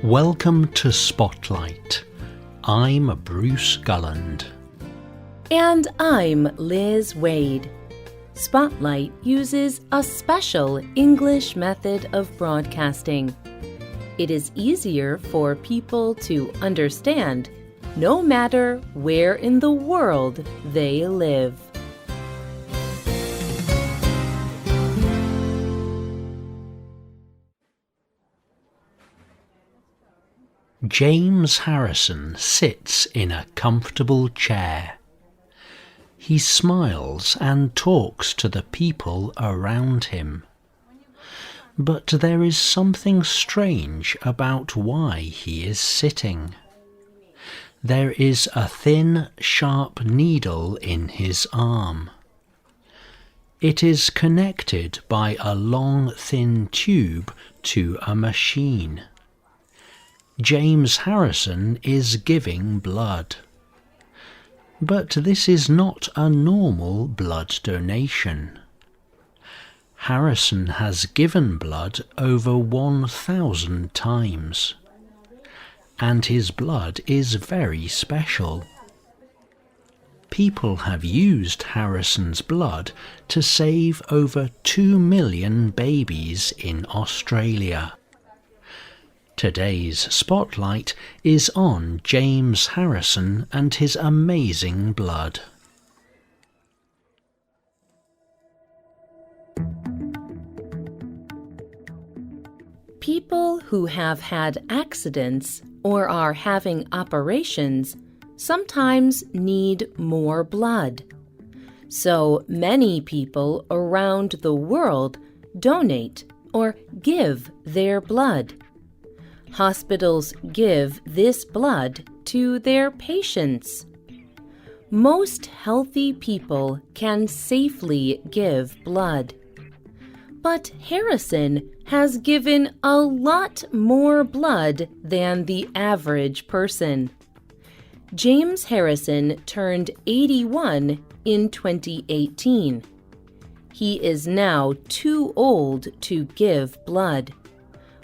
Welcome to Spotlight. I'm Bruce Gulland. And I'm Liz Waid. Spotlight uses a special English method of broadcasting. It is easier for people to understand no matter where in the world they live. James Harrison sits in a comfortable chair. He smiles and talks to the people around him. But there is something strange about why he is sitting. There is a thin, sharp needle in his arm. It is connected by a long, thin tube to a machine. James Harrison is giving blood. But this is not a normal blood donation. Harrison has given blood over 1,000 times. And his blood is very special. People have used Harrison's blood to save over 2 million babies in Australia. Today's spotlight is on James Harrison and his amazing blood. People who have had accidents or are having operations sometimes need more blood. So many people around the world donate or give their blood. Hospitals give this blood to their patients. Most healthy people can safely give blood. But Harrison has given a lot more blood than the average person. James Harrison turned 81 in 2018. He is now too old to give blood.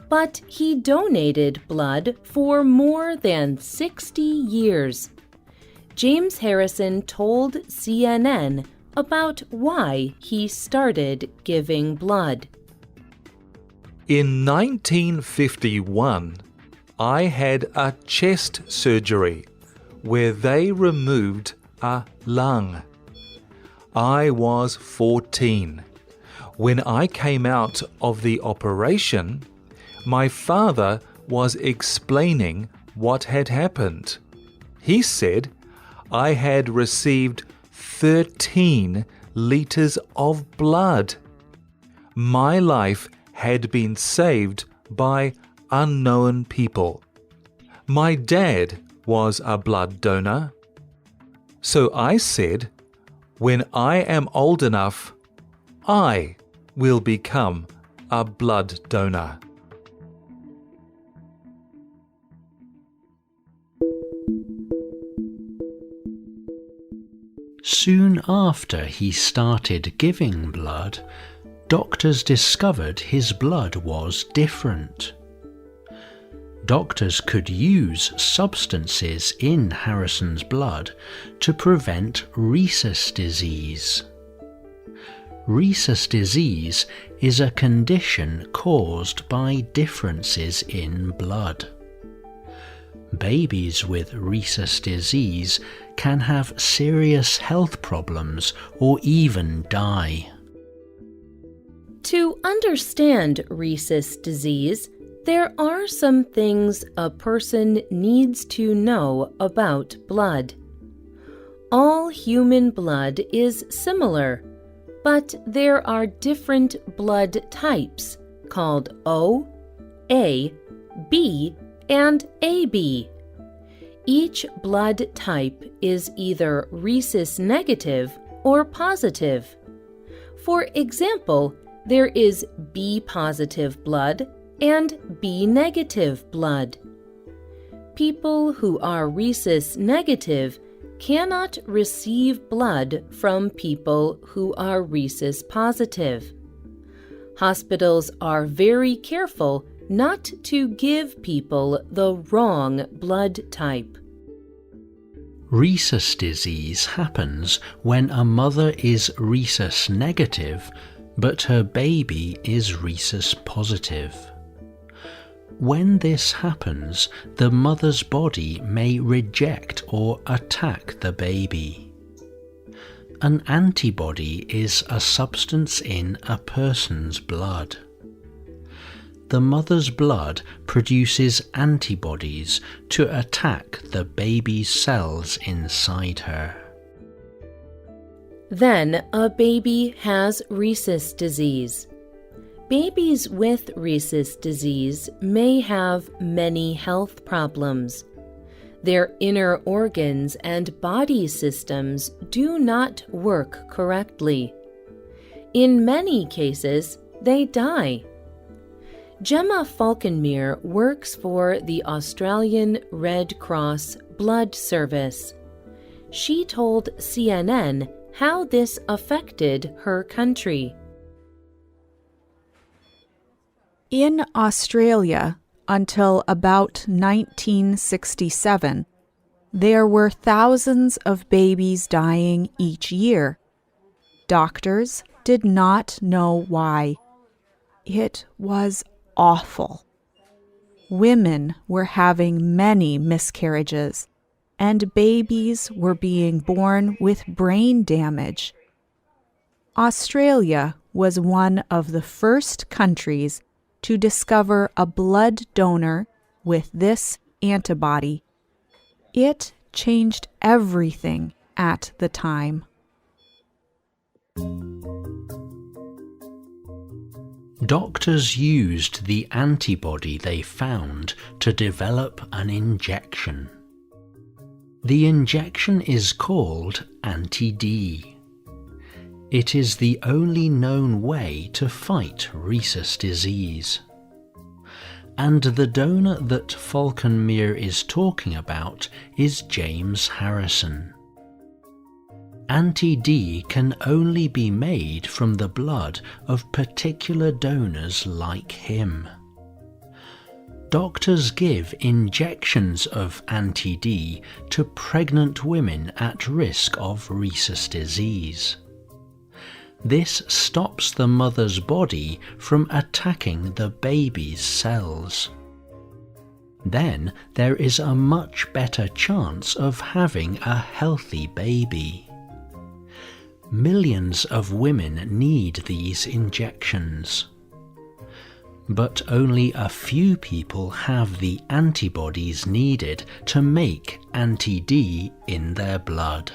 But he donated blood for more than 60 years. James Harrison told CNN about why he started giving blood. In 1951, I had a chest surgery where they removed a lung. I was 14. When I came out of the operation, my father was explaining what had happened. He said I had received 13 liters of blood. My life had been saved by unknown people. My dad was a blood donor. So I said, when I am old enough, I will become a blood donor. Soon after he started giving blood, doctors discovered his blood was different. Doctors could use substances in Harrison's blood to prevent rhesus disease. Rhesus disease is a condition caused by differences in blood. Babies with rhesus disease can have serious health problems or even die. To understand rhesus disease, there are some things a person needs to know about blood. All human blood is similar, but there are different blood types called O, A, B, and AB. Each blood type is either rhesus negative or positive. For example, there is B positive blood and B negative blood. People who are rhesus negative cannot receive blood from people who are rhesus positive. Hospitals are very careful not to give people the wrong blood type. Rhesus disease happens when a mother is rhesus negative, but her baby is rhesus positive. When this happens, the mother's body may reject or attack the baby. An antibody is a substance in a person's blood. The mother's blood produces antibodies to attack the baby's cells inside her. Then a baby has rhesus disease. Babies with rhesus disease may have many health problems. Their inner organs and body systems do not work correctly. In many cases, they die. Gemma Falkenmeer works for the Australian Red Cross Blood Service. She told CNN how this affected her country. In Australia, until about 1967, there were thousands of babies dying each year. Doctors did not know why. It was awful. Women were having many miscarriages, and babies were being born with brain damage. Australia was one of the first countries to discover a blood donor with this antibody. It changed everything at the time. Doctors used the antibody they found to develop an injection. The injection is called anti-D. It is the only known way to fight rhesus disease. And the donor that Falkenmeer is talking about is James Harrison. Anti-D can only be made from the blood of particular donors like him. Doctors give injections of anti-D to pregnant women at risk of rhesus disease. This stops the mother's body from attacking the baby's cells. Then there is a much better chance of having a healthy baby. Millions of women need these injections. But only a few people have the antibodies needed to make anti-D in their blood.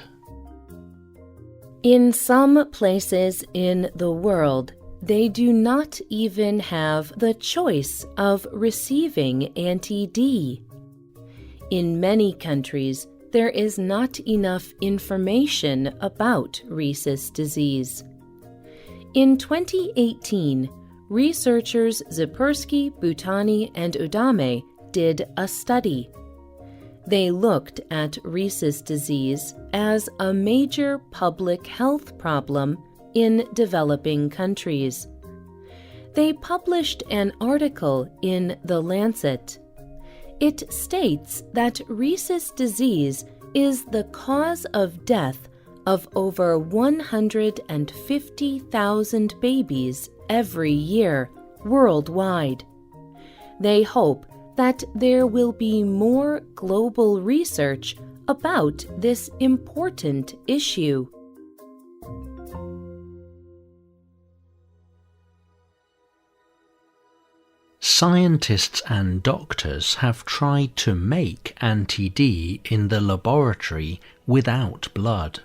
In some places in the world, they do not even have the choice of receiving anti-D. In many countries, there is not enough information about rhesus disease. In 2018, researchers Zipursky, Butani, and Udame did a study. They looked at rhesus disease as a major public health problem in developing countries. They published an article in The Lancet. It states that rhesus disease is the cause of death of over 150,000 babies every year worldwide. They hope that there will be more global research about this important issue. Scientists and doctors have tried to make anti-D in the laboratory without blood,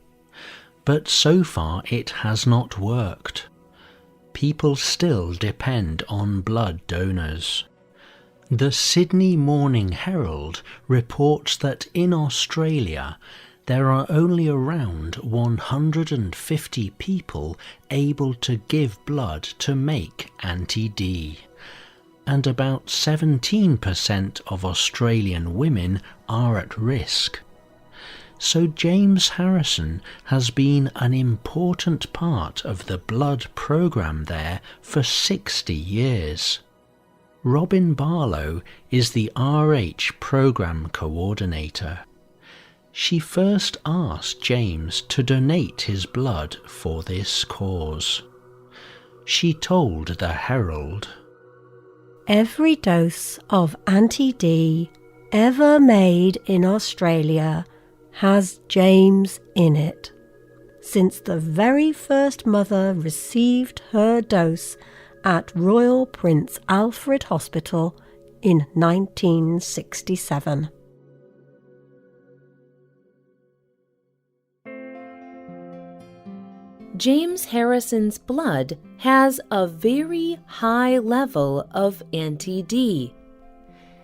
but so far it has not worked. People still depend on blood donors. The Sydney Morning Herald reports that in Australia there are only around 150 people able to give blood to make anti-D, and about 17% of Australian women are at risk. So James Harrison has been an important part of the blood program there for 60 years. Robin Barlow is the RH Programme Coordinator. She first asked James to donate his blood for this cause. She told the Herald, "Every dose of anti-D ever made in Australia has James in it, since the very first mother received her dose at Royal Prince Alfred Hospital in 1967. James Harrison's blood has a very high level of anti-D.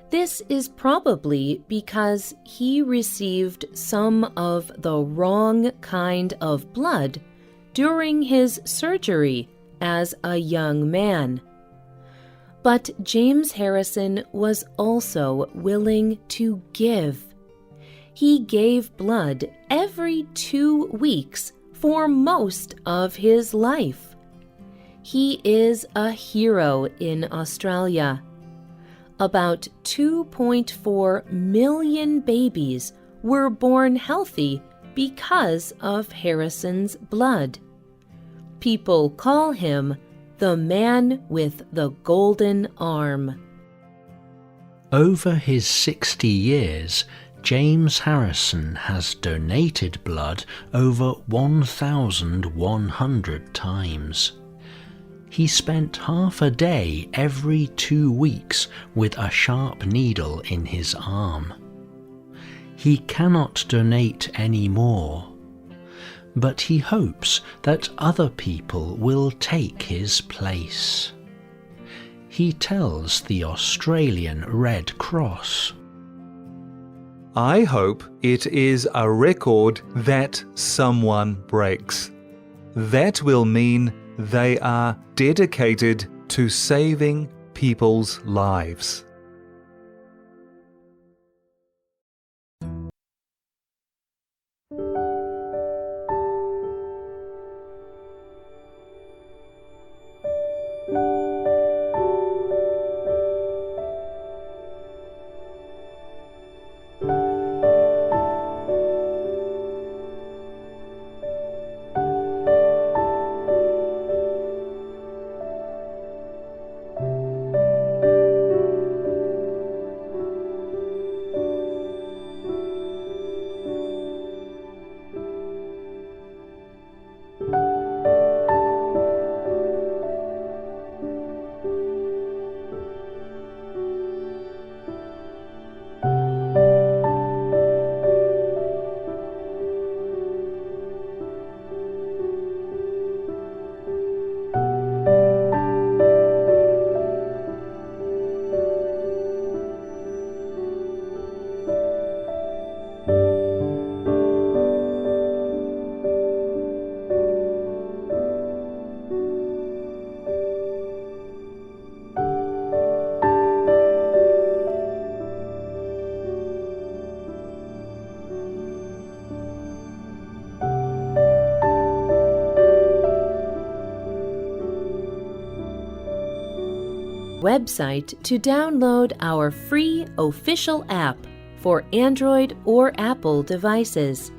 This is probably because he received some of the wrong kind of blood during his surgery as a young man. But James Harrison was also willing to give. He gave blood every 2 weeks for most of his life. He is a hero in Australia. About 2.4 million babies were born healthy because of Harrison's blood. People call him the man with the golden arm. Over his 60 years, James Harrison has donated blood over 1,100 times. He spent half a day every 2 weeks with a sharp needle in his arm. He cannot donate any more, but he hopes that other people will take his place. He tells the Australian Red Cross, I hope it is a record that someone breaks. That will mean they are dedicated to saving people's lives. Website to download our free official app for Android or Apple devices.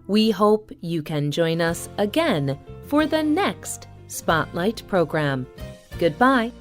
We hope you can join us again for the next Spotlight program. Goodbye.